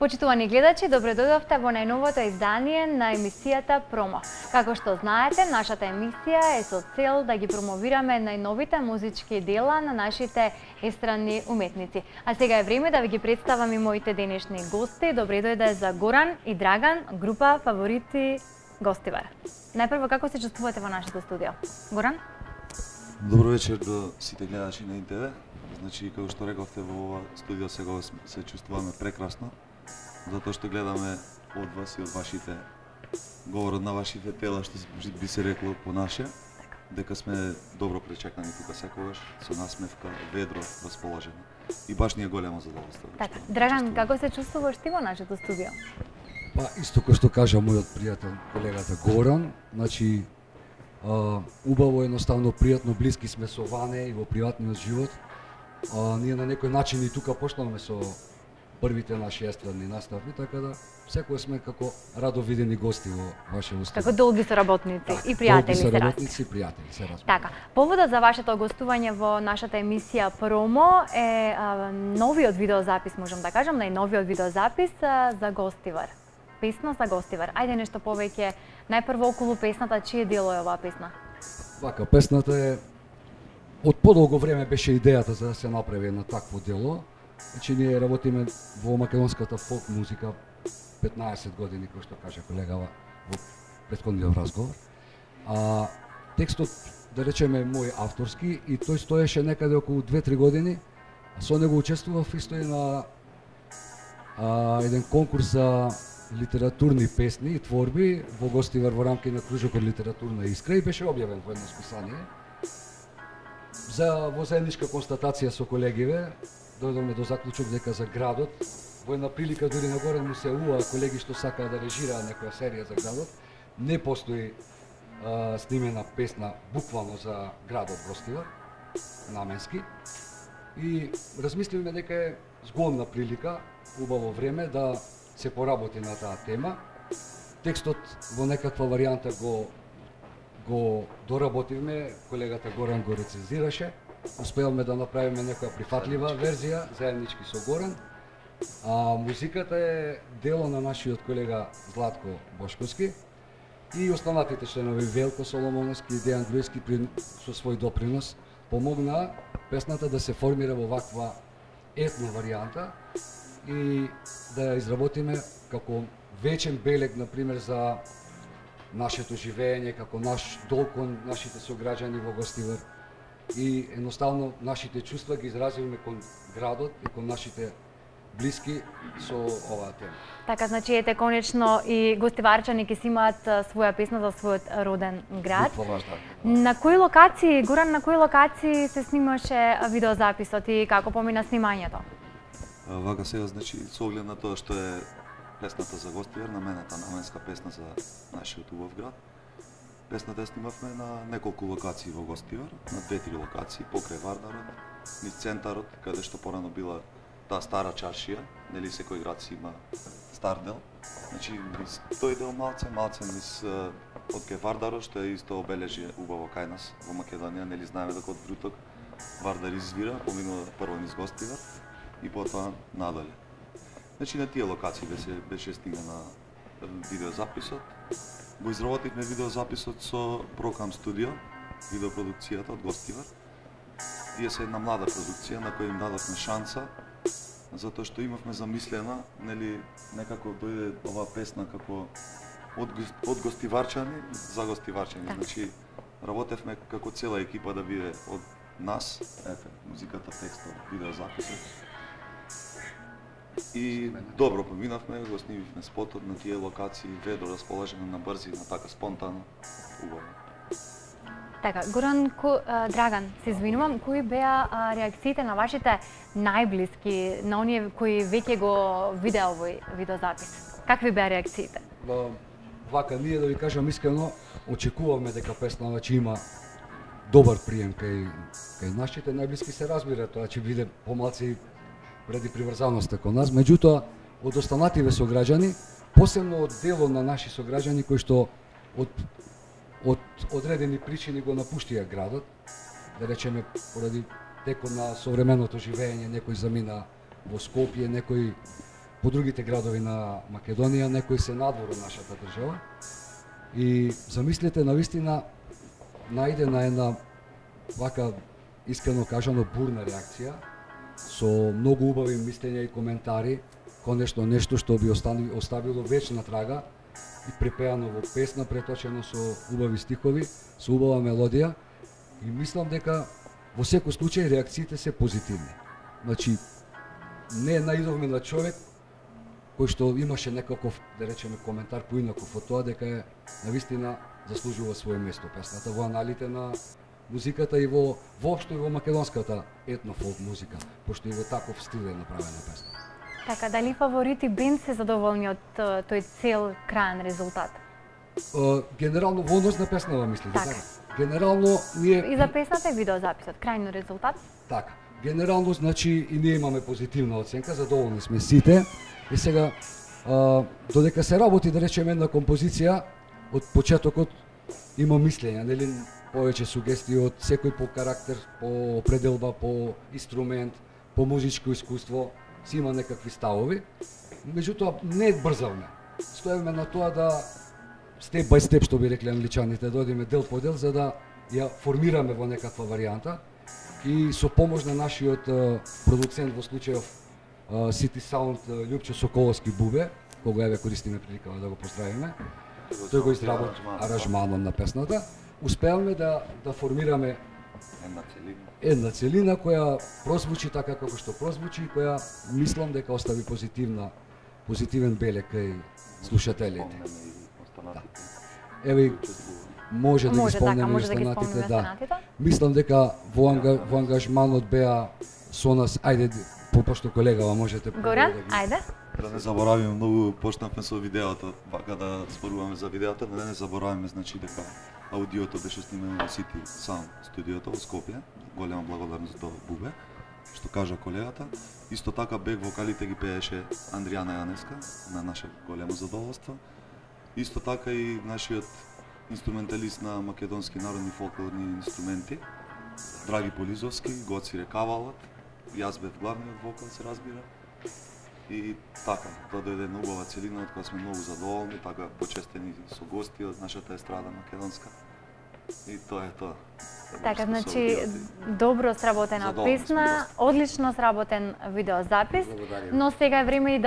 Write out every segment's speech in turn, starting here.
Почитувани гледачи, добро дојдовте во најновото издание на емисијата Промо. Како што знаете, нашата емисија е со цел да ги промовираме најновите музички дела на нашите естрадни уметници. А сега е време да ви ги представам и моите денешни гости. Добре дојде за Горан и Драган, група Фаворити Гостивар. Најпрво, како се чувствувате во нашето студио? Горан? Добро вечер до сите гледачи на НТВ. Значи, како што рековте, во ова студио сега се чувствуваме прекрасно, затоа што гледаме од вас и од вашите говорот на вашите тела, што би се рекло по наше, дека сме добро пречекани тука секогаш, со насмевка, ведро, расположени. И баш ни е големо задоволство. Така, Драган, како се чувствуваш ти во нашето студио? Па, исто кој што кажа мојот пријател, колегата Горан, значи, убаво, едноставно, пријатно, блиски сме со Ване и во приватниот живот. Ние на некој начин и тука почнавме со првите наши естрадни настави, така да секој сме како радо видени гости во ваше установа. Како долги соработници и пријатели се соработници и пријатели се разбира. Така, поводот за вашето гостување во нашата емисија Промо е новиот видеозапис, можам да кажам, најновиот видеозапис за Гостивар. Песна за Гостивар. Ајде нешто повеќе, најпрво околу песната, чие дело е оваа песна? Вака, песната е од подолго време беше идејата за да се направи едно такво дело. Значи ние работиме во македонската фолк музика 15 години, кој што кажа колега во претходниот разговор. Текстот, да речеме, мој авторски и тој стоеше некаде околу 2-3 години. Со него учествував исто и на еден конкурс за литературни песни и творби во Гостивар во рамки на кружокот Литературна искра и беше објавен во едно списание. Во заедничка констатација со колегиве дојдовме до заклучок дека за градот, во една прилика дури на Горан му се уа колеги што сакаа да режираат некоја серија за градот, не постои снимена песна буквално за градот Гостивар, наменски. И размисливме дека е згодна прилика, убаво време да се поработи на таа тема. Текстот во некаква варијанта го доработивме, колегата Горан го рецензираше. Успеавме да направиме некоја прифатлива верзија, заеднички со Горан. Музиката е дело на нашиот колега Златко Бошковски и останатите членови Велко Соломоновски и Дејан Груевски со свој допринос помогнаа песната да се формира во ваква етно варијанта и да ја изработиме како вечен белег, например, за нашето живење, како наш долг кон нашите сограѓани во Гостивар и едноставно нашите чувства ги изразивме кон градот и кон нашите блиски со оваа тема. Така, значи ете конечно и гостиварчани ќе си имаат своја песна за својот роден град. На кои локации, Горан, на кои локации се снимаше видеозаписот и како помина снимањето? Вака сега, значи, со оглед на тоа што е песната за Гостивар, намената наменска песна за нашиот убав град. Песната ја снимавме на неколку локации во Гостивар, на 2-3 локации, покрај Вардарот, низ центарот, каде што порано била таа стара чаршија, нели секој град си има стар дел. Значи, низ тој дел малце низ од кај Вардарот, што е исто обележие убаво кај нас во Македонија, нели знаеме дека од Вруток Вардар извира, поминува прво низ Гостивар и потоа надале. Значи на тие локации беше стигнена видеозаписот. Го изработивме видеозаписот со Прокам студио, видеопродукцијата од Гостивар. Тие се една млада продукција на која им дадовме шанса, затоа што имавме замислена, нели, некако дојде оваа песна како од гостиварчани за гостиварчани. Значи, работевме како цела екипа да биде од нас, ете, музиката, текстот, видеозаписот. И добро поминавме, го снимивме спотот на тие локации, ведро расположено на брзина, така спонтано, убаво. Така, Горан, Драган, се извинувам, кои беа реакциите на вашите најблиски, на оние кои веќе го видеа овој видеозапис? Какви беа реакциите? Вака, ние да ви кажам искрено, очекуваме дека песната ќе има добар прием кај нашите најблиски, се разбира, тоа ќе биде помалци преди приврзаноста кон нас, меѓутоа од останативе сограѓани, посебно од дело на наши сограѓани кои што од одредени причини го напуштија градот, да речеме поради текот на современото живење, некој замина во Скопје, некој по другите градови на Македонија, некои се надвор од нашата држава. И замислете, навистина најдена една вака искрено кажано бурна реакција со многу убави мислења и коментари, конечно нешто што би оставило вечна трага и препеано во песна, преточено со убави стихови, со убава мелодија, и мислам дека во секој случај реакциите се позитивни. Значи, не наидовме на човек кој што имаше некаков, да речеме, коментар поинаков од тоа дека е навистина заслужува свое место песната во аналите на музиката и воопшто и во македонската етно-фолк музика, пошто и во таков стил е направена песна. Така, дали фаворити бенд се задоволни од тој цел крајен резултат? Генерално во однос на песнава мислите, така? Генерално ние И за песната и видеозаписот, крајниот резултат? Така. Генерално, значи, и ние имаме позитивна оценка, задоволни сме сите. И сега, додека се работи, да речеме, на композиција, од почетокот има мислење, нели, повеќе сугестии од секој по карактер, по определба, по инструмент, по музичко искуство, си има некакви ставови. Меѓутоа, не брзавме. Стоеме на тоа да степ бај степ, што би рекле англичаните, да одиме дел по дел, за да ја формираме во некаква варијанта. И со помош на нашиот продуцент во случајов City Sound Љупчо Соколовски Бубе, кога еве користиме приликава да го поздравиме. Тој го изработи аранжманот на песната. Успеавме да формираме една целина која прозвучи така како што прозвучи, која мислам дека остави позитивен белег кај слушателите. Да. Еве може да ги спомнеме останатите, да. Мислам дека во ангажманот беа со нас, ајде, пошто колегава можете Горан, ајде. Да не заборавиме, многу почнавме со видеото, вака да зборуваме за видеото, да не заборавиме, значи дека аудиото беше снимено во City Sound студиото во Скопје. Голема благодарност за тоа Бубе, што кажа колегата. Исто така бек вокалите ги пееше Андријана Јанеска, на наше големо задоволство. Исто така и нашиот инструменталист на македонски народни фолклорни инструменти, Драги Полизовски, Гоци Рекавалот, јас бев главниот вокал, се разбира. И така, тоа дојде една убава целина од која сме многу задоволни, така почестени со гости од нашата естрада македонска. И тоа е тоа. Така, значи, добро сработена песна, одлично сработен видеозапис, но сега е време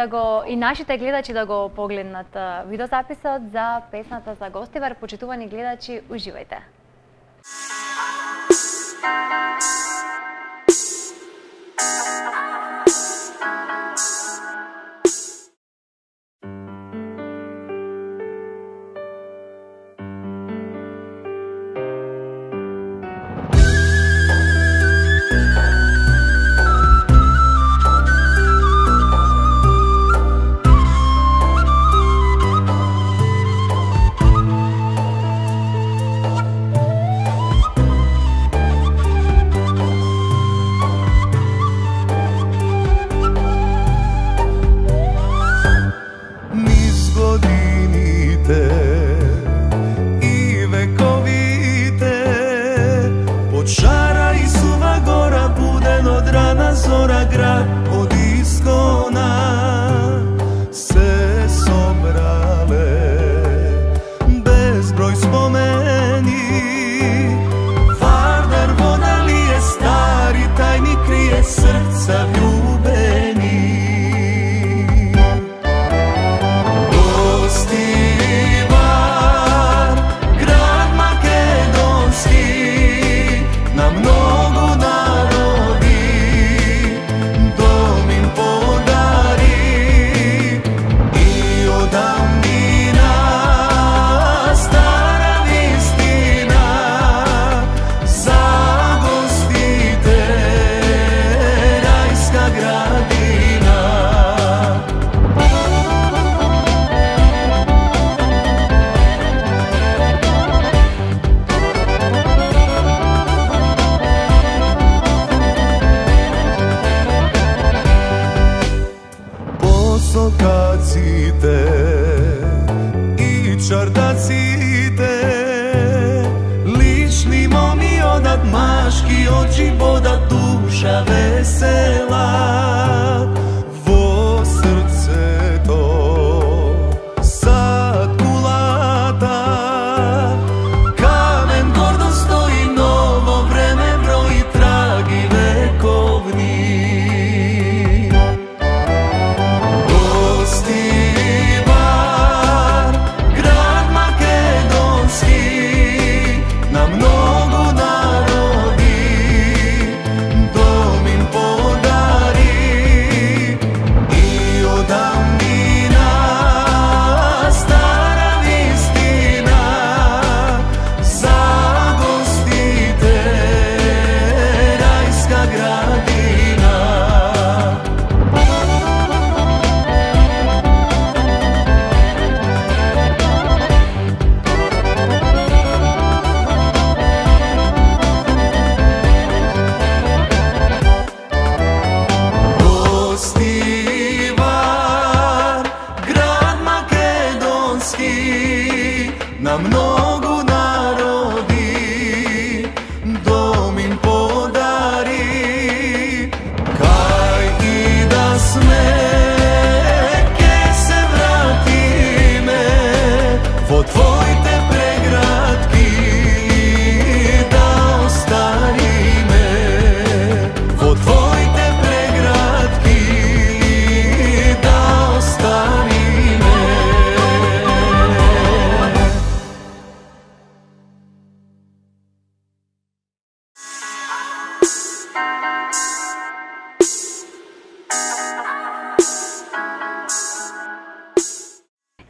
и нашите гледачи да го погледнат видеозаписот за песната за Гостивар. Почитувани гледачи, уживајте. Duša vesela, vo srce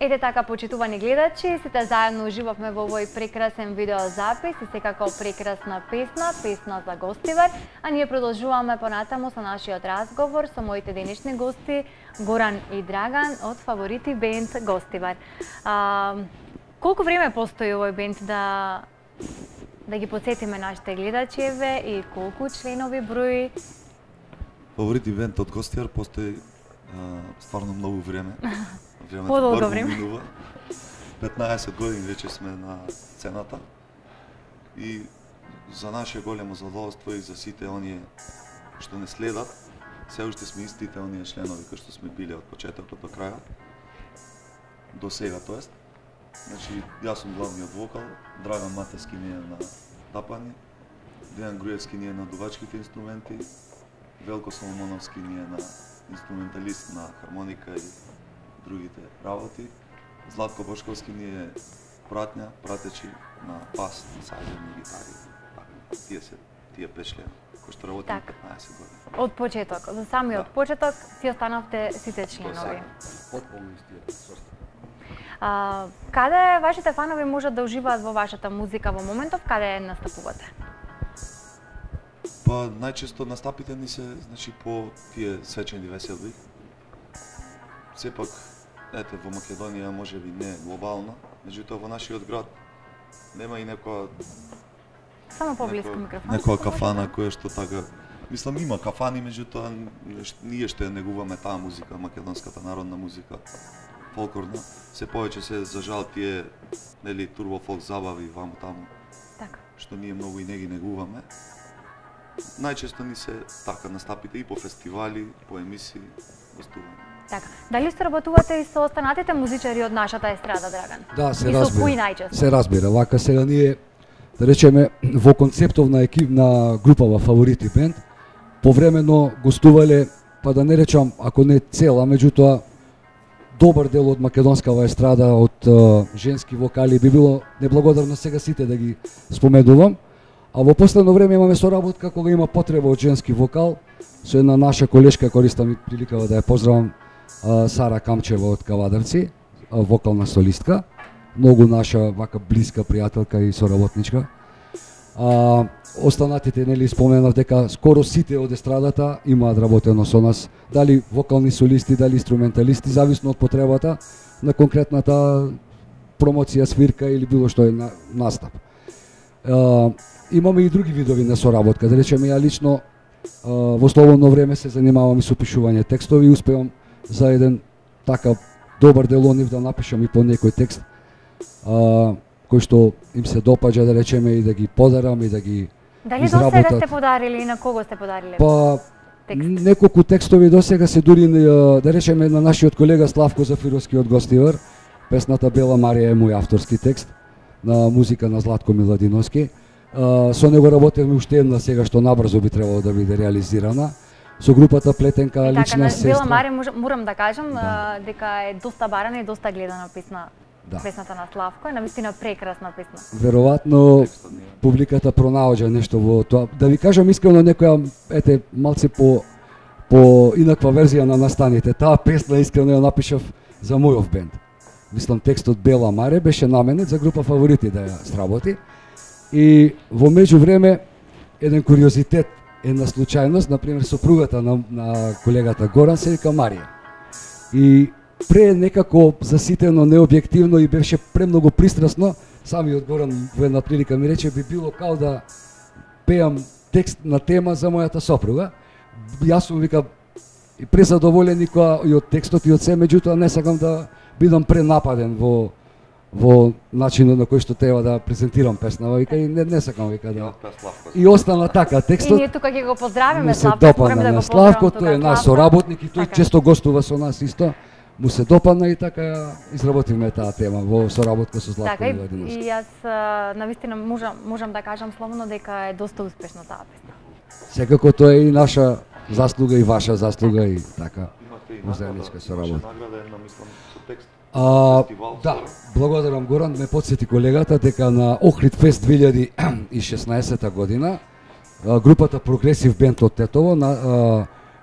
Ете така, почитувани гледачи, сите заедно уживавме во овој прекрасен видеозапис и секако прекрасна песна за Гостивар, а ние продолжуваме понатаму со нашиот разговор со моите денешни гости Горан и Драган од Фаворити бенд Гостивар. Колку време постои овој бенд да ги подсетиме нашите гледачи и колку членови брои? Фаворити бенд од Гостивар постои стварно многу време. Подолго време. 15 години веќе сме на сцената и за наше големо задоволство и за сите оние што не следат, се уште сме истите оние членови кои што сме биле од почетокот до крајот. До сега, тоест. Значи, јас сум главниот вокал, Драган Матевски ни е на тапани, Дејан Груевски ни е на дувачките инструменти, Велко Соломоновски ни е на инструменталист на хармоника и другите работи. Златко Бошковски ни е пратечи на бас, на сајзерни гитари. Тие 5 члена кои што работи 15 години. Од почеток, за самиот почеток си останавте сите членови. Потполно истиот состав. Каде вашите фанови можат да уживаат во вашата музика во моментов каде настапувате? Па најчесто настапите ни се, значи, по тие свечени веселби. Сепак, ете, во Македонија можеби не глобално, меѓутоа во нашиот град нема и некоја Само поблиску микрофон. Некоја кафана која што така, мислам има кафани, меѓутоа ние што ја негуваме таа музика, македонската народна музика, фолклорна, се повеќе се за жал тие нели турбо фолк забави ваму таму. Така. Што ние многу и не ги негуваме. Најчесто ни се така настапите и по фестивали, по емисии, гостуваме. Така. Дали соработувате и со останатите музичари од нашата естрада, Драган? Да, се и со кои разбира. најчесто? Се разбира. Вака сега ние, да речеме, во концептов на екипна група во Фаворити бенд, повремено гостувале, па да не речам, ако не цела, меѓутоа добар дел од македонскава естрада, од женски вокали, би било неблагодарно сега сите да ги споменувам. А во последно време имаме соработка кога има потреба од женски вокал со една наша колешка, користам и приликава да ја поздравам, Сара Камчева од Кавадарци, вокална солистка, многу наша вака блиска пријателка и соработничка. Останатите нели споменав дека скоро сите од естрадата имаат работено со нас, дали вокални солисти, дали инструменталисти, зависно од потребата на конкретната промоција, свирка или било што е на настап. Имаме и други видови на соработка, да речеме ја лично во слободно време се занимавам и со пишување текстови и успеам за еден така добар дел од нив да напишам и по некој текст кој што им се допаѓа, да речеме, и да ги подарам и да ги Дали изработат. досега сте подарили и на кого сте подариле? Па текст? неколку текстови досега се дури, да речеме, на нашиот колега Славко Зафировски од Гостивар. Песната Бела Марија е мој авторски текст на музика на Златко Миладиновски. Со него работевме уште една сега што набрзо би требало да биде реализирана. Со групата Плетенка, лична сестра. Бела Марија морам да кажам дека е доста барана и доста гледана песна. Да. Песната на Славко е навистина прекрасна песна. Веројатно публиката пронаоѓа нешто во тоа. Да ви кажам искрено, некоја ете малце по инаква верзија на настаните. Таа песна искрено ја напишав за мојов бенд. Мислам, текстот Бела Маре беше наменет за група Фаворити да ја сработи. И во меѓувреме еден куриозитет, една случајност, например сопругата на колегата Горан се вика Марија. И пре некако заситено, необјективно и беше премногу пристрасно, самиот Горан во една прилика ми рече би било као да пеам текст на тема за мојата сопруга. Јас сум вика и презадоволен и од текстот и од се, меѓутоа не сакам да бидам пренападен во начинот на кој што треба да презентирам песнава, вика и не сакам вика да. И остана така текстот. И ние тука ќе го поздравиме Славко. Славко, мораме да го Славко, тој е поздравиме наш Славко. соработник и тој Така. често гостува со нас исто. Му се допадна и така изработивме таа тема во соработка со Златко Така, Миладиновски. и јас навистина можам да кажам слободно дека е доста успешна таа песна. Секако тоа е и наша заслуга и ваша заслуга и така. Имате и Заедничка соработа. награда една, мислам, со текст. Фестивал. Да, благодарам Горан, ме подсети колегата дека на Охрид Фест 2016 година групата Прогресив бенд од Тетово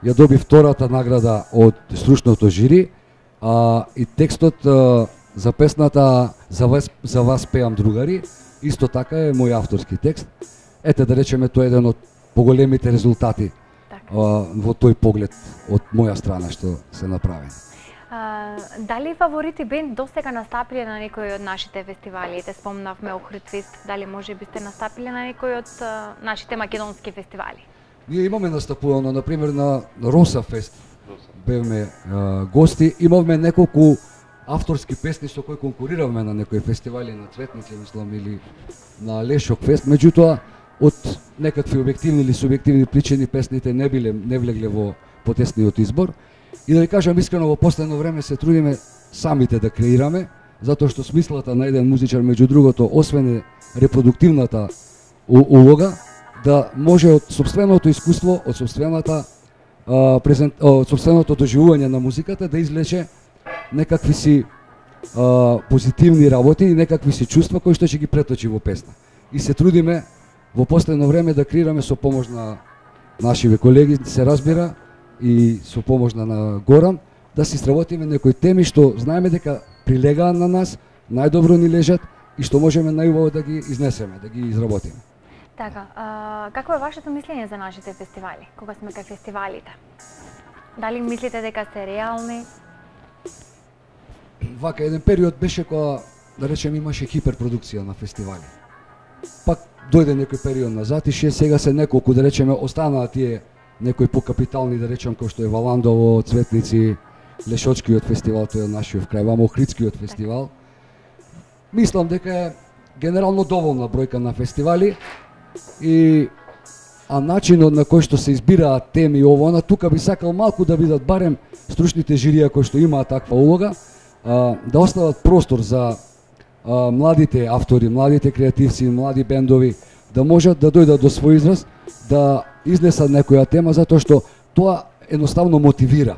ја доби втората награда од стручното жири, и текстот за песната за вас пеам другари, исто така е мој авторски текст. Ете да речеме тоа е еден од поголемите резултати во тој поглед од моја страна што се направи. Дали фаворити бенд досега настапиле на некој од нашите фестивали? Ете спомнавме Охрид фест, дали може би сте настапиле на некој од нашите македонски фестивали? Ние имаме настапувано, например, на Роса фест. Бевме гости, имавме неколку авторски песни со кои конкуриравме на некои фестивали на Цветници, мислам, или на Лешок фест, меѓутоа од некакви објективни или субјективни причини песните не влегле во потесниот избор. И да ви кажам искрено, во последно време се трудиме самите да креираме, затоа што смислата на еден музичар, меѓу другото, освен репродуктивната улога, да може од собственото искуство, од собственото доживување на музиката да извлече некакви си позитивни работи и некакви си чувства кои што ќе ги преточи во песна. И се трудиме во последно време да креираме со помош на нашиве колеги, се разбира, и со помош на Горан, да си сработиме некои теми што знаеме дека прилегаат на нас, најдобро ни лежат и што можеме најубаво да ги изнесеме, да ги изработиме. Така, какво е вашето мислење за нашите фестивали, кога сме кај фестивалите? Дали мислите дека се реални? Вака, еден период беше кога, да речем, имаше хиперпродукција на фестивали. Пак дојде некој период назад и сега се неколку, да речеме, останаа тие некои покапитални, да речем, кој што е Валандово, Цветници, Лешочкиот фестивал, тој е нашиот крај, вамо Охридскиот фестивал. Мислам дека е генерално доволна бројка на фестивали, а начинот на кој што се избираат теми ово, тука би сакал малку да бидат барем стручните жирија кои што имаат таква улога, да остават простор за младите автори, младите креативци, млади бендови, да можат да дојдат до свој израз, да изнесат некоја тема, затоа што тоа едноставно мотивира.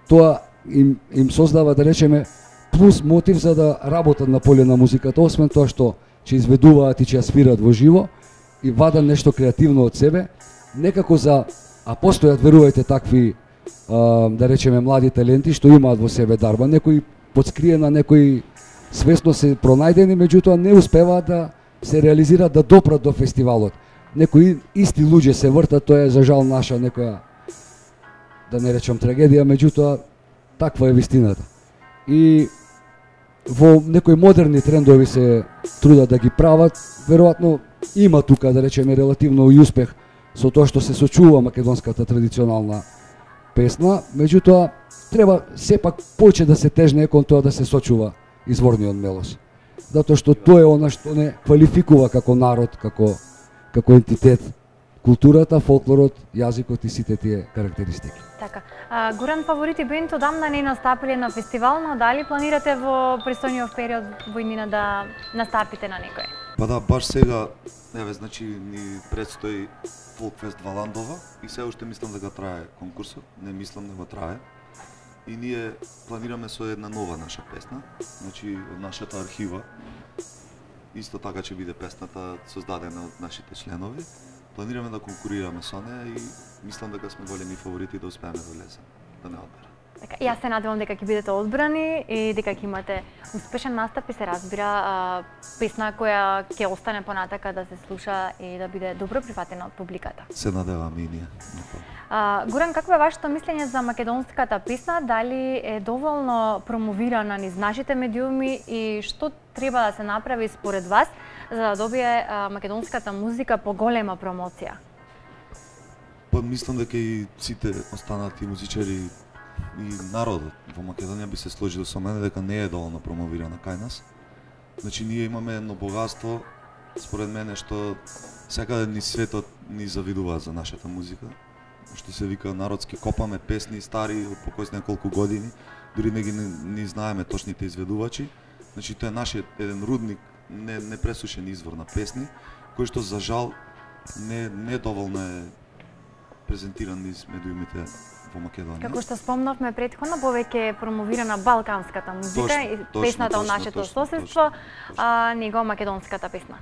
Тоа им создава, да речеме, плюс мотив за да работат на поле на музиката, освен тоа што ќе изведуваат и ќе ја свират во живо и вадат нешто креативно од себе, некако а постојат, верувајте, такви, да речеме, млади таленти што имаат во себе дарба, некои подскриена, некои свесно се пронајдени, меѓутоа не успеваат да се реализираат, да допрат до фестивалот. Некои исти луѓе се вртат, тоа е за жал наша некоја, да не речам трагедија, меѓутоа таква е вистината. И во некои модерни трендови се трудат да ги прават, веројатно има тука, да речеме, релативно и успех со тоа што се сочува македонската традиционална песна, меѓутоа треба сепак повеќе да се тежне кон тоа да се сочува изворниот мелос. Затоа што тоа е она што не квалификува како народ, како ентитет, културата, фолклорот, јазикот и сите тие карактеристики. Така. Горан, фаворити бенд одамна не настапиле на фестивал, но дали планирате во престојниот период во иднина да настапите на некој? Па да, баш сега, значи ни предстои Фолкфест Валандова и се уште мислам дека трае конкурсот, не мислам него трае. И ние планираме со една нова наша песна, значи од нашата архива. Исто така ќе биде песната создадена од нашите членови. Планираме да конкурираме со неа и мислам дека сме големи фаворити да успееме да влеземе, да не одбере. Така, јас се надевам дека ќе бидете одбрани и дека ќе имате успешен настап и се разбира песна која ќе остане понатака да се слуша и да биде добро прифатена од публиката. Се надеваме и ние. Горан, какво е вашето мислење за македонската песна? Дали е доволно промовирана низ нашите медиуми и што треба да се направи според вас за да добие македонската музика поголема промоција? Па мислам дека и сите останати музичари и народот во Македонија би се сложил со мене дека не е доволно промовирана кај нас. Значи ние имаме едно богатство, според мене, што секаде ни светот ни завидува за нашата музика. Што се вика народски, копаме песни стари од покој неколку години, дури не знаеме точните изведувачи. Значи тоа е нашиот еден рудник, не пресушен извор на песни, кој што за жал не доволно е презентиран низ медиумите во Македонија. Како што спомнавме претходно, повеќе е промовирана балканската музика и песната од нашето соседство, а него македонската песна.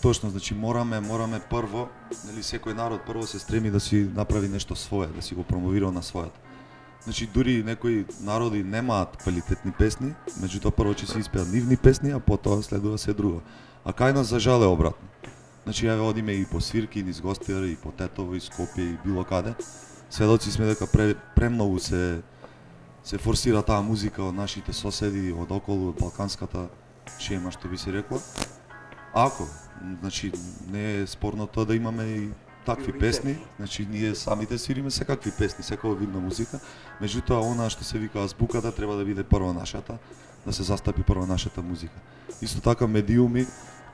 Точно, значи мораме прво, нели секој народ прво се стреми да си направи нешто свое, да си го промовира на својот. Значи, дури некои народи немаат квалитетни песни, меѓутоа прво ќе се испеат нивни песни, а потоа следува се друго. А кај нас за жал е обратно. Значи, еве одиме и по свирки, низ Гостивар, и по Тетово, и Скопје, и било каде. Сведоци сме дека премногу се форсира таа музика од нашите соседи, од околу, од балканската шема, што би се рекло. Ако, значи, не е спорно тоа да имаме и такви песни, значи ние самите свириме секакви песни, секоја видна музика, меѓутоа она што се вика азбуката треба да биде прво нашата, да се застапи прво нашата музика. Исто така медиуми,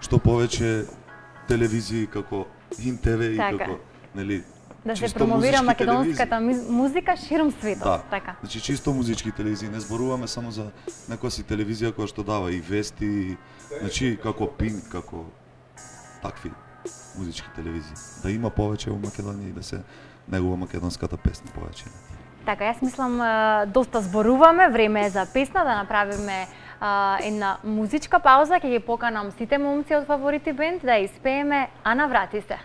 што повеќе телевизии како ИН-ТВ и како, нели, да се промовира македонската музика широм светот, да. Така. Значи чисто музички телевизии, не зборуваме само за некоја си телевизија која што дава и вести, значи како Пинк, како такви музички телевизии. Да има повеќе во Македонија и да се негува македонската песна повеќе. Така, јас мислам доста зборуваме, време е за песна, да направиме една музичка пауза, ќе ги поканам сите момци од Фаворити бенд да испееме А наврати се.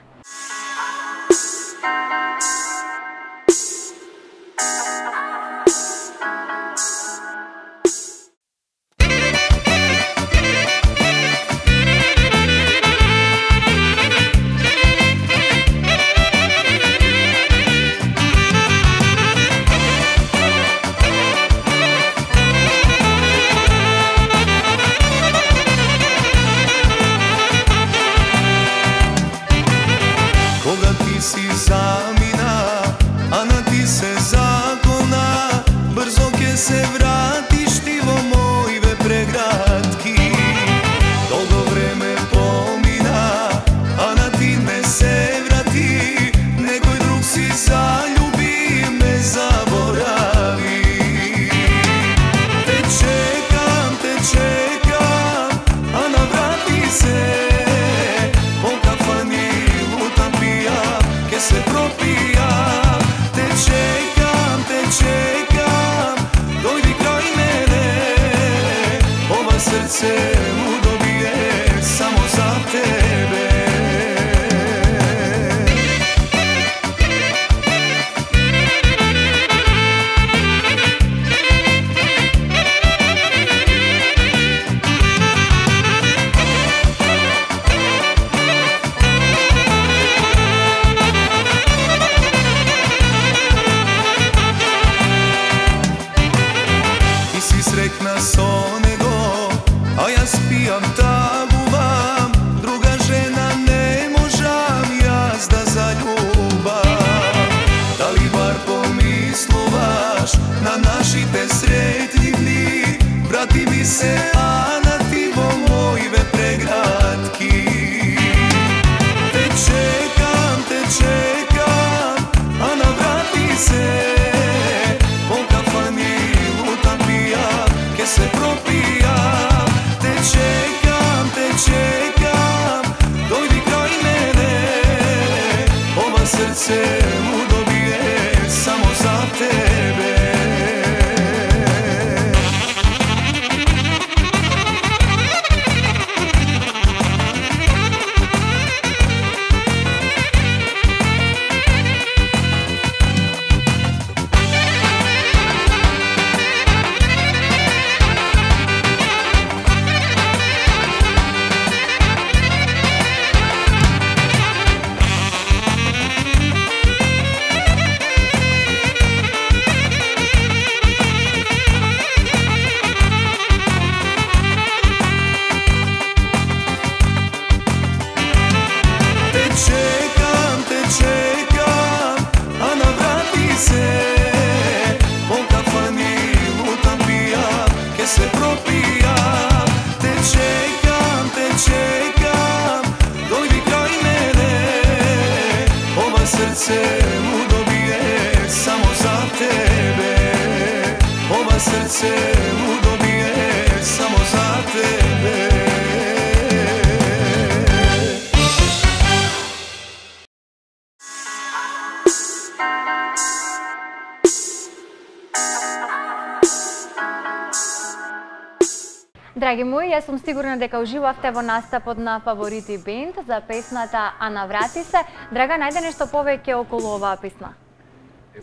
Драги мои, јас сум сигурна дека уживавте во настапот на Фаворити бенд за песната А наврати се. Драга, најде нешто повеќе околу оваа песна.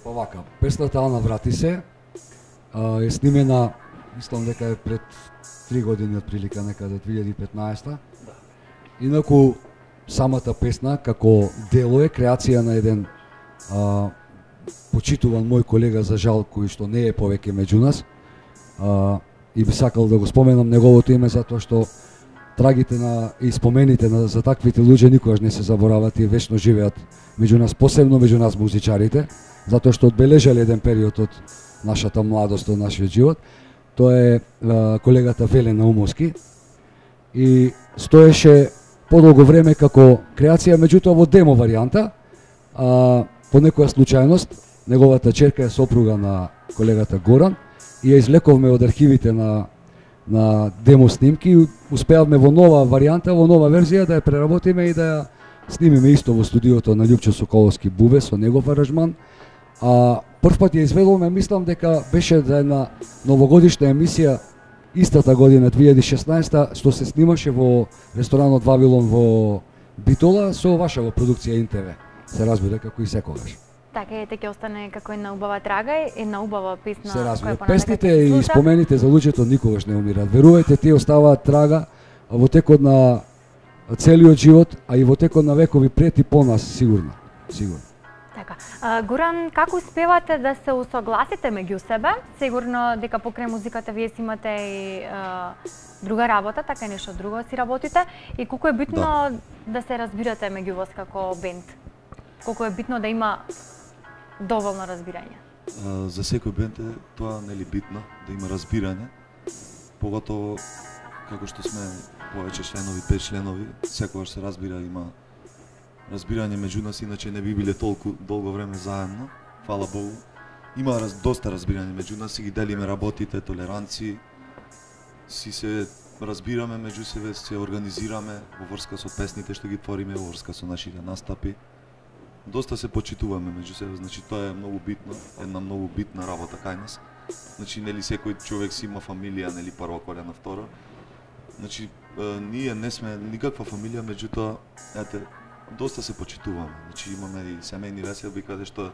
Вака, песната А наврати се е снимена, мислам дека е пред 3 години отприлика, некаде 2015. Инаку самата песна како дело е креација на еден почитуван мој колега, за жал, кој што не е повеќе меѓу нас. И би сакал да го споменам неговото име затоа што трагите и спомените за таквите луѓе никогаш не се заборават и вечно живеат меѓу нас, посебно меѓу нас музичарите, затоа што одбележале еден период од нашата младост, од нашиот живот. Тоа е колегата Велен Наумовски и стоеше подолго време како креација, меѓутоа во демо варијанта, по некоја случајност неговата ќерка е сопруга на колегата Горан и ја излековме од архивите на демо снимки и успеавме во нова варијанта, во нова верзија да ја преработиме и да ја снимиме исто во студиото на Љупчо Соколовски Бубе со негов аранжман. Прв пат ја изведуваме, мислам дека беше за една новогодишна емисија истата година, 2016, што се снимаше во ресторанот Вавилон во Битола со вашава продукција ИНТВ. Се разбира како и секогаш. Така ете ќе остане како една убава трага, една убава песна. Се разбира. Песните и спомените за луѓето никогаш не умират. Верувајте, тие оставаат трага во текот на целиот живот, а и во текот на векови пред и по нас, сигурно. Сигурно. Така. Горан, како успевате да се усогласите меѓу себе? Сигурно дека покрај музиката вие си имате и друга работа, така нешто друго си работите. И колку е битно да се разбирате меѓу вас како бенд? Колку е битно да има доволно разбирање? За секој бенд е тоа нели битно, да има разбирање. Поготово како што сме повеќе членови, 5 членови, секогаш се разбира, има разбирање меѓу нас, иначе не би биле толку долго време заедно. Фала Богу. Има доста разбирање меѓу нас, си ги делиме работите, толеранци, си се разбираме меѓу себе, се организираме во врска со песните што ги твориме, во врска со нашите настапи. Доста се почитуваме меѓу себе, значи тоа е многу битно, една многу битна работа кај нас. Значи нели секој човек си има фамилија, нели прва колена, втора. Значи ние не сме никаква фамилија, меѓутоа ете доста се почитуваме. Значи имаме и семејни веселби каде што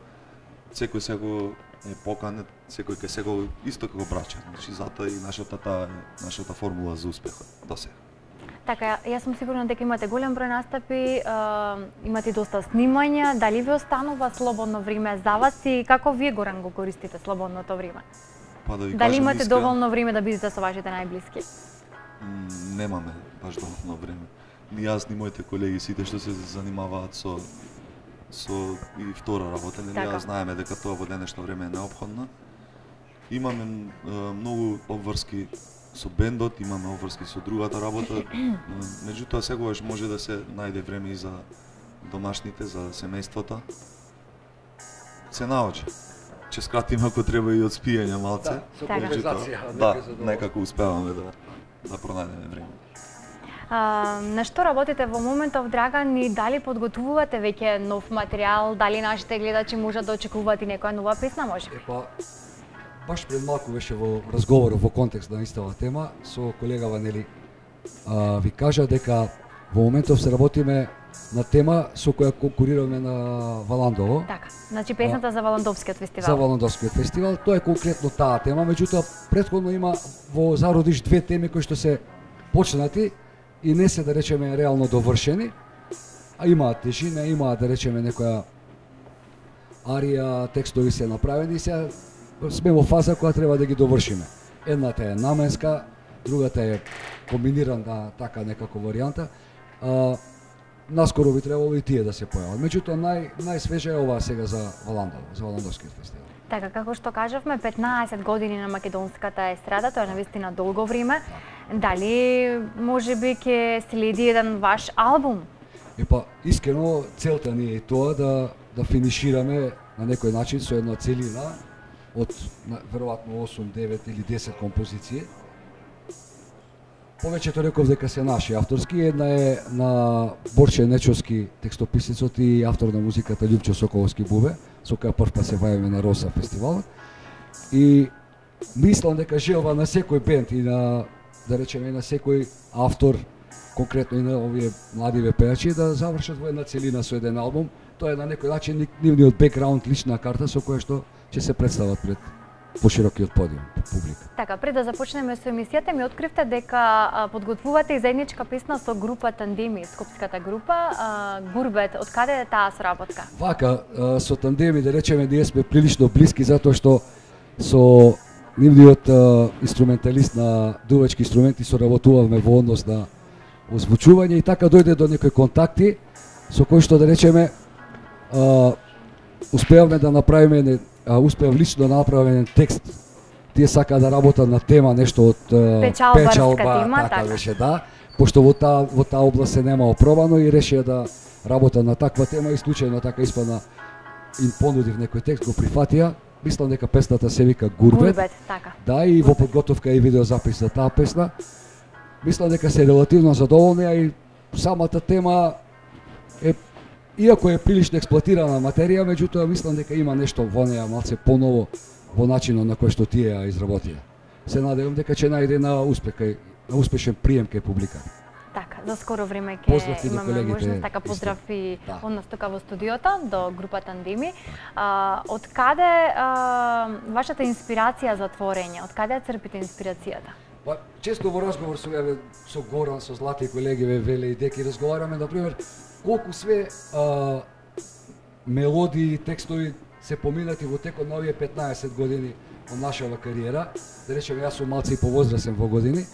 секој е поканет, секој кај секој исто како браќа. Значи затоа и нашата формула за успехот до сега. Така, јас сум сигурна дека имате голем број настапи, имате доста снимања, дали ви останува слободно време за вас и како вие, Горан, го користите слободното време? Па да ви дали кажам имате доволно време да бидете со вашите најблиски? Немаме баш доволно време. Ни јас, ни моите колеги, сите што се занимаваат со и втора работа, нели ја знаеме дека тоа во денешно време е неопходно. Имаме многу обврски со бендот, имаме обврски со другата работа, меѓутоа секогаш може да се најде време и за домашните, за семејството. Се наоѓа. Ќе скратим ако треба и од спиење малце. Да, некако успеваме да пронајдеме време. На што работите во моментов, Драган, и дали подготвувате веќе нов материјал, дали нашите гледачи можат да очекуваат и некоја нова песна, може? Баш пред малку беше во разговор во контекст на истава тема со колегава, нели, ви кажа дека во моментов се работиме на тема со која конкурираме на Валандово. Така, значи песната за Валандовскиот фестивал. За Валандовскиот фестивал, тоа е конкретно таа тема, меѓутоа претходно има во Зародиш 2 теми кои што се почнати и не се, да речеме, реално довршени, а имаат тежина, имаат, да речеме, некоја арија, текстови се направени и се сме во фаза која треба да ги довршиме. Едната е наменска, другата е комбинирана така некако варијанта. Наскоро би требало и тие да се појават. Меѓутоа најсвежа е оваа сега за Валандово, за Валандовскиот фестивал. Така, како што кажавме, 15 години на македонската естрада, тоа е навистина долго време. Дали можеби ќе следи еден ваш албум? Искрено целта ни е тоа да финишираме на некој начин со една целина од веројатно 8, 9 или 10 композиции. Повеќето реков дека се наши авторски, една е на Борче Нечовски, текстописецот и автор на музиката Љупчо Соколовски Бубе, со која прв пат се бавиме на Роса фестивалот. И мислам дека желба на секој бенд и на, да речеме, на секој автор, конкретно и на овие младиве пејачи, да завршат во една целина со еден албум. Тоа е на некој начин нивниот бекграунд, лична карта со која што ќе се представат пред поширокиот подиум, публика. Така, пред да започнеме со емисијата, ми откривте дека подготвувате и заедничка песна со група Тандеми, скопската група Гурбет. Од каде е таа соработка? Вака, со Тандеми, да речеме, ние сме прилично блиски, затоа што со нивниот инструменталист на дувачки инструменти соработувавме во однос на озвучување и така дојде до некои контакти со кои што, да речеме, успеавме да направиме, успеав лично да направиме текст. Тие сака да работат на тема нешто од печалба, така беше, да, пошто во таа област се нема опробано и решија да работа на таква тема и случајно така испадна, им понудив некој текст, го прифатија. Мислам дека песната се вика Гурбет. Гурбет, така. Да, и во подготовка и видеозапис за таа песна. Мислам дека се релативно задоволни, а и самата тема е, иако е прилично експлоатирана материја, меѓутоа мислам дека има нешто во неја малце поново во начинот на кој што тие ја изработија. Се надевам дека ќе најде на успешен прием кај публика. Така, за скоро време ќе имаме можност, така поздрав и да. од нас тука во студиото, до група Тандеми. Од каде вашата инспирација за творење? Од каде црпите инспирацијата? Па, често во разговор со Горан, со Злати колеги веле и деки разговараме, например, колку све мелодии и текстови се поминати во текот на овие 15 години од нашава кариера. Да речеме, јас сум малце и повозрасен во години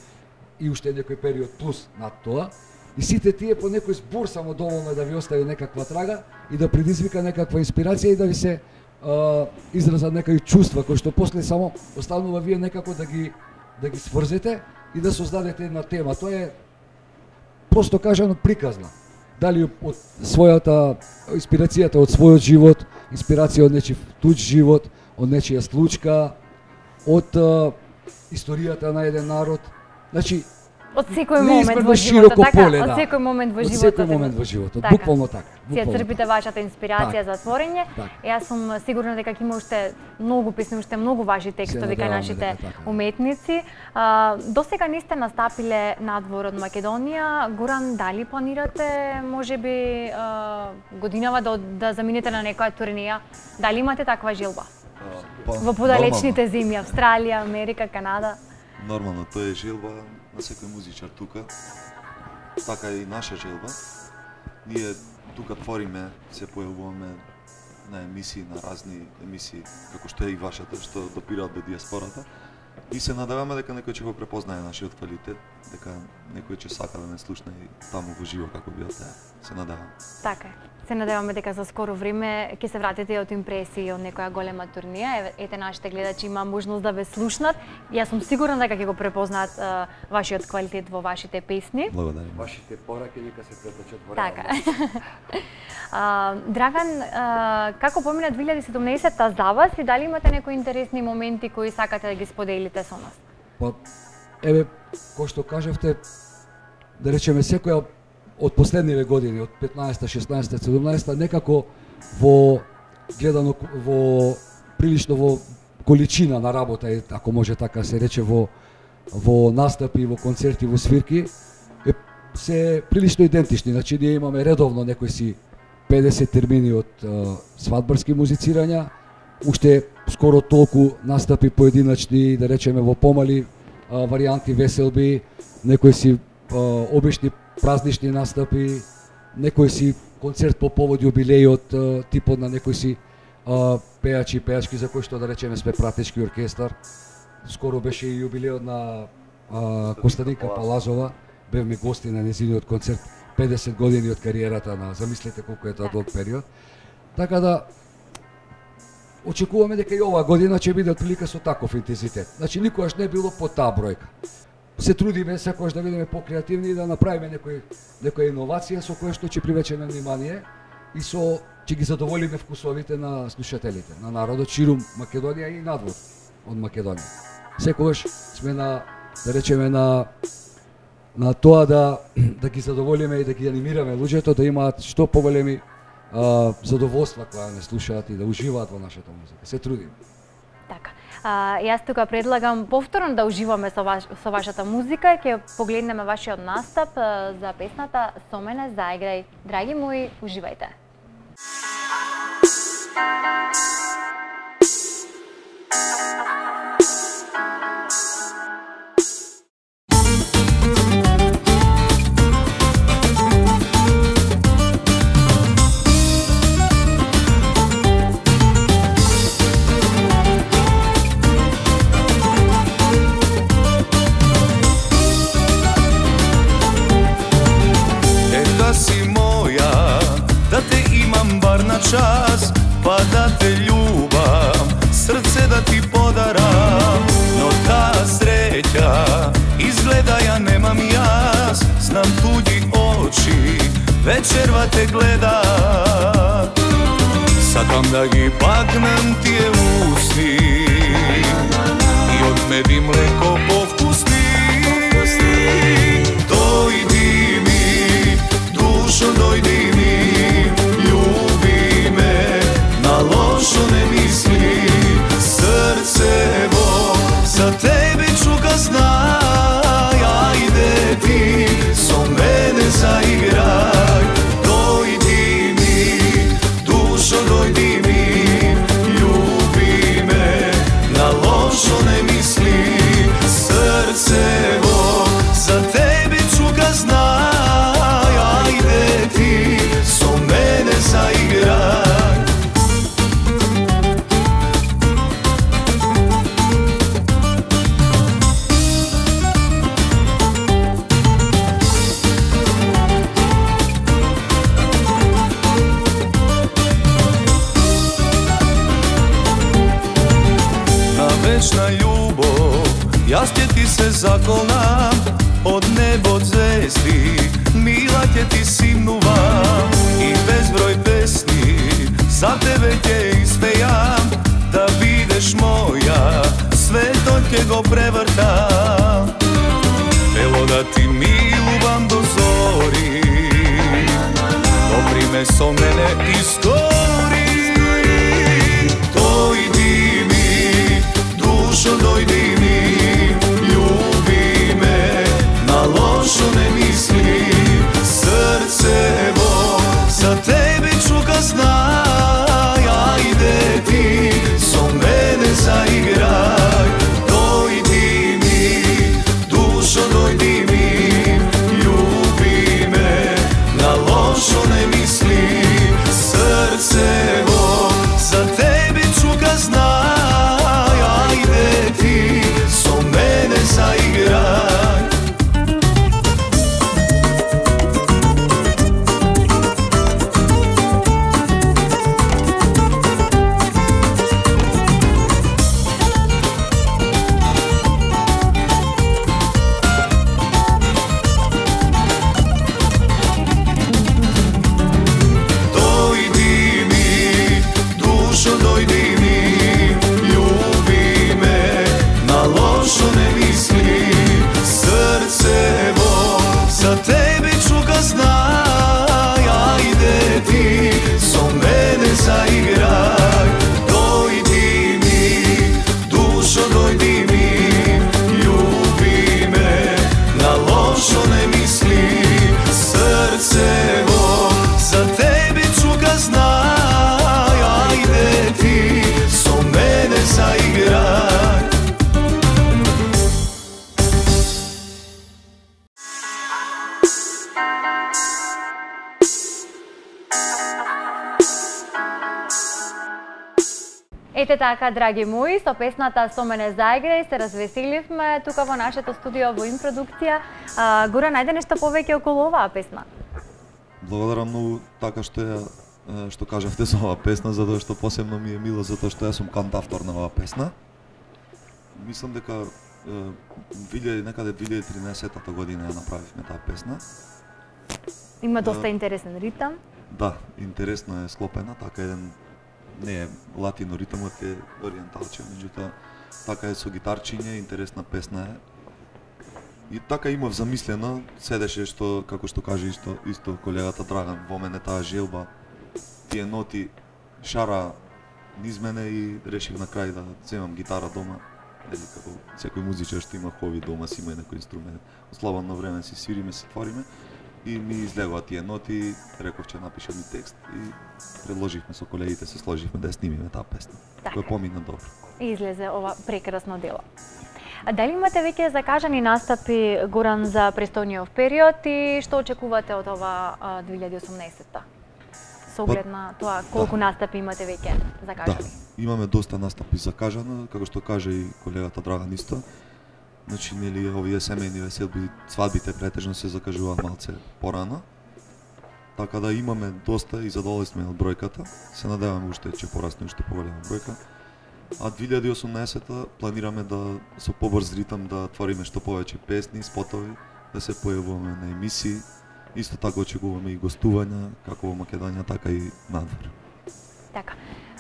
и уште некој период плюс над тоа. И сите тие по некој збор само доволно да ви остави некаква трага и да предизвика некаква инспирација и да ви се изразат некои чувства кои што после само останува вие некако да ги сврзете и да создадете една тема. Тоа е просто кажано приказна. Дали од својата инспирацијата од својот живот, инспирација од нечив туѓ живот, од нечија случка, од историјата на еден народ. Значи, од секој момент во животот, така? Поле, да. Од секој момент во животот. Од секој момент во животот, така. Буквално така. Сија црпите вашата инспирација за творење. Јас сум сигурна дека ќе има уште многу песни, уште многу важни текстови кај нашите уметници. Досега не сте настапиле надвор од Македонија. Горан, дали планирате можеби годинава да заминете на некоја турнеја? Дали имате таква желба? Во подалечните земји, Австралија, Америка, Канада? Нормално, тоа е желба на секој музичар тука. Така и наша желба. Ние тука твориме, се појавуваме на емисии, на разни емисии, како што е и вашата, што допираат до диаспората. И се надеваме дека некој ќе го препознае нашиот квалитет, дека некој ќе сака да не слушне и таму во живо како би отеа. Се надеваме. Така е. Се надеваме дека за скоро време ќе се вратите од импресии од некоја голема турнија. Ете, нашите гледачи има можност да ве слушнат. Јас сум сигурна дека ќе го препознаат вашиот квалитет во вашите песни. Благодарам. Вашите пораки нека се преточат во така. Драган, како помина 2017 за вас и дали имате некои интересни моменти кои сакате да ги споделите со нас? Па, еве, кој што кажавте, да речеме секоја од последниве години, од 15-та, 16-та, 17-та, некако во гледано во прилично во количина на работа, ако може така се рече, во настапи, во концерти, во свирки, се прилично идентични. Значи, ние имаме редовно некои си 50 термини од свадбарски музицирања, уште скоро толку настапи поединачни, да речеме во помали варијанти веселби, некои си обични празнични настапи, некој си концерт по повод јубилеј од типот на некој си пејачи и пејачки за кој што да речеме сме пратечки оркестар. Скоро беше и јубилејот на Костадинка Палазова, бевме гости на нејзиниот концерт, 50 години од кариерата на, замислете колку е тоа долг период. Така да очекуваме дека и оваа година ќе биде отприлика со таков интензитет. Значи никогаш не било по таа бројка. Се трудиме секогаш да бидеме покреативни и да направиме некоја иновација со која што ќе привлечеме внимание и ќе ги задоволиме вкусовите на слушателите, на народот ширум Македонија и надвор од Македонија. Секогаш сме да речеме на тоа да ги задоволиме и да ги анимираме луѓето да имаат што поголеми задоволства кога не слушаат и да уживаат во нашата музика. Се трудиме. Така. Јас тука предлагам повторно да уживаме со вашата музика. Ќе погледнеме вашиот настап за песната Со мене заиграј. Драги мои, уживајте. čas, pa da te ljubam, srce da ti podaram. No ta sreća izgleda ja nemam jas, znam tuđi oči, večerva te gleda. Sakam da gi paknem ti je usni i od medi mleko povkusni. Dojdi mi, dušo dojdi mi, ljubi me, na lošo ne misli. Srcevo za tebi čuka znaj, ajde ti so mene zaigraj. Dojdi mi, dušo dojdi mi, ljubi me, na lošo ne misli. Srcevo za tebi čuka znaj, ajde ti so mene zaigraj. Вечна љубов, јас ќе ти се заколнам, од небо од звезди, мила ќе ти симнувам. И безброј песни за тебе ќе испејам, да бидеш моја, светот ќе го превртам. Бело да ти милувам до зори, добри ме со мене искори. Дојди ми, dušo dojdi mi, ljubi me, na lošo ne misli. Srcevo za tebi čuka znaj, ajde ti so mene zaigraj. Dojdi mi, dušo dojdi mi, ljubi me, na lošo ne misli. Srcevo za tebi čuka znaj, ajde ti so mene zaigraj. Dojdi mi, dušo dojdi mi, ljubi me, na lošo ne misli. Srcevo za tebi čuka znaj, ajde ti so mene zaigraj. Dojdi mi, dušo dojdi mi, ljubi me, na lošo ne misli. Srcevo za tebi čuka znaj, ajde ti so mene zaigraj. Ете така, драги мои, со песната "Со мене заиграј" се развеселивме тука во нашето студио во Импродукција. Гора, најде нешто повеќе околу оваа песна? Благодарам многу така што кажавте за оваа песна, затоа што посебно ми е мило, затоа што јас сум кантавтор на оваа песна. Мислам дека некаде 2013 година ја направивме таа песна. Има доста интересен ритам. Да, интересно е склопена, така еден не е латино ритмот е ориенталче, меѓутоа така е со гитарчиње, интересна песна е. И така имав замислено, седеше што, како што каже исто колегата Драган, во мене таа желба, тие ноти шара низ мене и решив на крај да земам гитара дома. Нели како секој музичар што има хоби дома, си има некој инструмент. Од слободно време си свириме, си твориме и ми излегоа тие ноти, реков ќе напишам и текст и предложивме со колегите, се сложивме да ја снимиме таа песна. Кој помина добро. И излезе ова прекрасно дело. А дали имате веќе закажани настапи, Горан, за престојниот период и што очекувате од ова 2018-та? Со оглед на тоа колку настапи имате веќе закажани? Да, имаме доста настапи закажано, како што каже и колегата Драган исто. Значи, нели, овие семејни веселби, свадбите претежно се закажуваат малце порано. така да имаме доста и задоволни од бројката. Се надеваме уште ќе порасне уште поголема бројка. А 2018 планираме да со побрз ритам да отвориме што повеќе песни, спотови, да се појавуваме на емисии. Исто така очекуваме и гостувања како во Македонија, така и надвор. Така.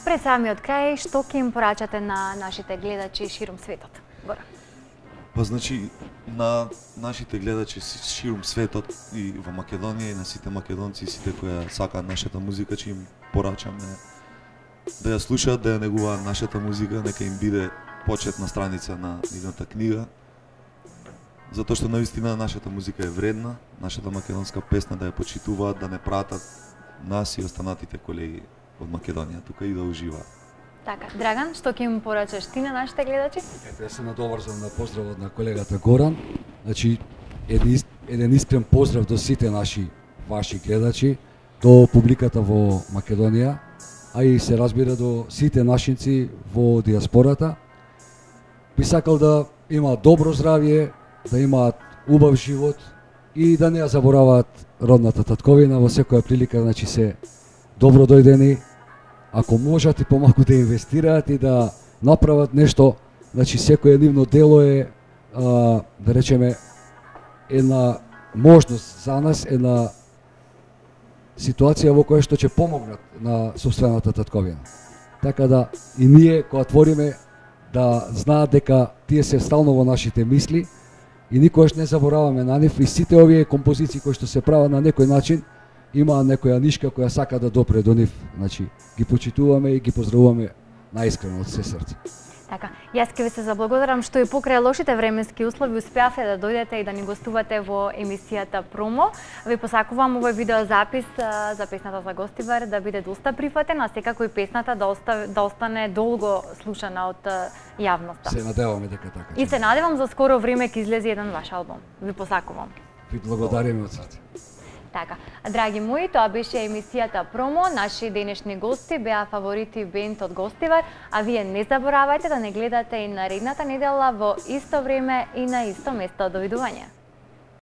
Пред самиот крај, што ќе им порачате на нашите гледачи ширум светот? Гора. Па значи, на нашите гледачи ширум светот и во Македонија и на сите македонци и сите кои сакаат нашата музика, ќе им порачаме да ја слушаат, да ја негуваат нашата музика, нека им биде почетна страница на нивната книга. Затоа што навистина нашата музика е вредна, нашата македонска песна да ја почитуваат, да не пратат нас и останатите колеги од Македонија тука и да уживаат. Така, Драган, што ќе им порачаш ти на нашите гледачи? Ето, јас се надоврзам на поздравот на колегата Горан. Значи, еден искрен поздрав до сите ваши гледачи, до публиката во Македонија, а и се разбира до сите нашинци во диаспората. Би сакал да имаат добро здравје, да имаат убав живот и да не ја забораваат родната татковина во секоја прилика, значи се добро дојдени. Ако можат и помалку да инвестираат и да направат нешто, значи секој нивно дело е, да речеме, една можност за нас, една ситуација во која што ќе помогнат на сопствената татковина. Така да и ние кога твориме да знаат дека тие се стално во нашите мисли и никогаш не забораваме на нив и сите овие композиции кои што се прават на некој начин има некоја нишка која сака да допре до нив. Значи ги почитуваме и ги поздравуваме наискрено од се срце. Така, јас ќе ви се заблагодарам што и покрај лошите временски услови успеавте да дојдете и да ни гостувате во емисијата Промо. Ви посакувам овој видеозапис за песната за Гостивар да биде доста прифатен, а секако и песната да остане долго слушана од јавноста. Се надеваме дека така. И се надевам за скоро време ќе излезе еден ваш албум. Ви посакувам. Ви благодариме од срце. Така, драги мои, тоа беше емисијата Промо. Наши денешни гости беа Фаворити бенд од Гостивар, а вие не заборавајте да не гледате и наредната недела во исто време и на исто место. Довидување.